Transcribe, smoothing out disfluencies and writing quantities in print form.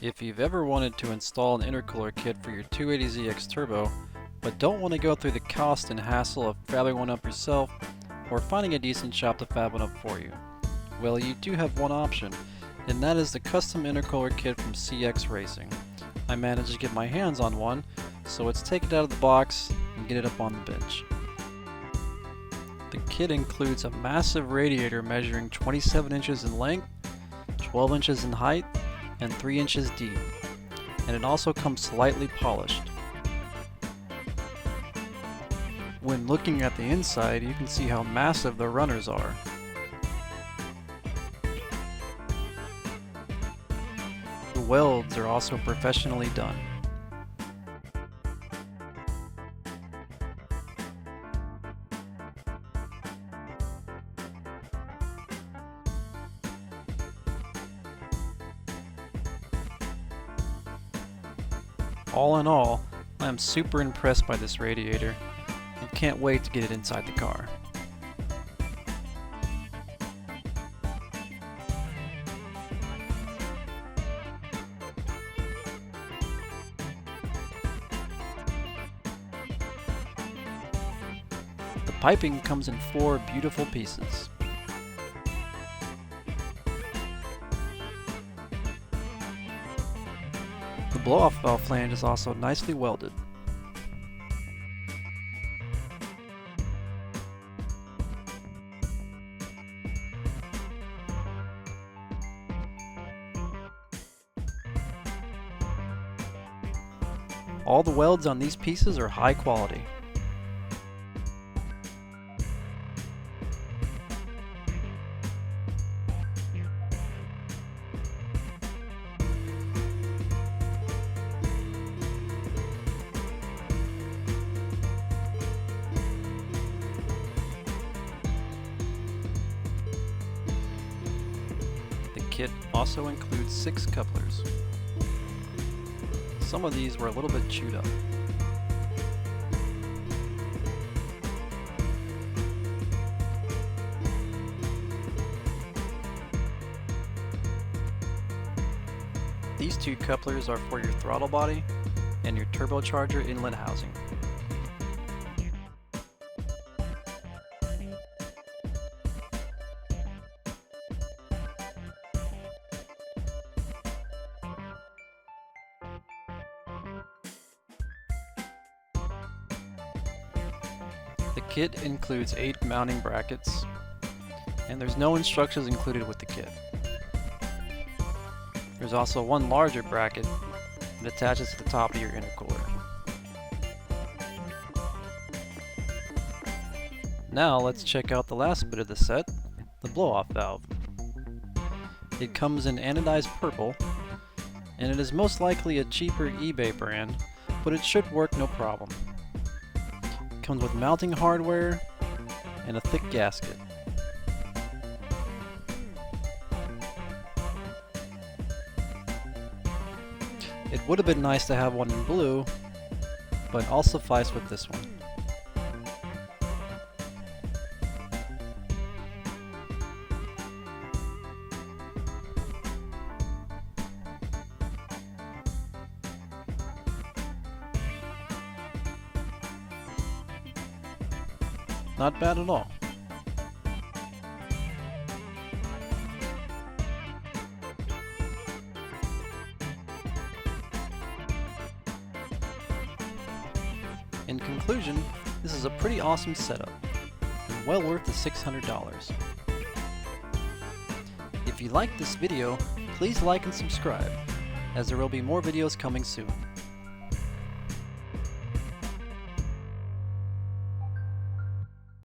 If you've ever wanted to install an intercooler kit for your 280ZX Turbo, but don't want to go through the cost and hassle of fabbing one up yourself, or finding a decent shop to fab one up for you, well, you do have one option, and that is the custom intercooler kit from CX Racing. I managed to get my hands on one, so let's take it out of the box and get it up on the bench. The kit includes a massive radiator measuring 27 inches in length, 12 inches in height, and 3 inches deep, and it also comes slightly polished. When looking at the inside, you can see how massive the runners are. The welds are also professionally done. All in all, I am super impressed by this radiator and can't wait to get it inside the car. The piping comes in 4 beautiful pieces. The blow-off valve flange is also nicely welded. All the welds on these pieces are high quality. The kit also includes 6 couplers. Some of these were a little bit chewed up. These 2 couplers are for your throttle body and your turbocharger inlet housing. The kit includes 8 mounting brackets, and there's no instructions included with the kit. There's also one larger bracket that attaches to the top of your intercooler. Now let's check out the last bit of the set, the blow-off valve. It comes in anodized purple, and it is most likely a cheaper eBay brand, but it should work no problem. Comes with mounting hardware and a thick gasket. It would have been nice to have one in blue, but I'll suffice with this one. Not bad at all. In conclusion, this is a pretty awesome setup, and well worth the $600. If you liked this video, please like and subscribe, as there will be more videos coming soon.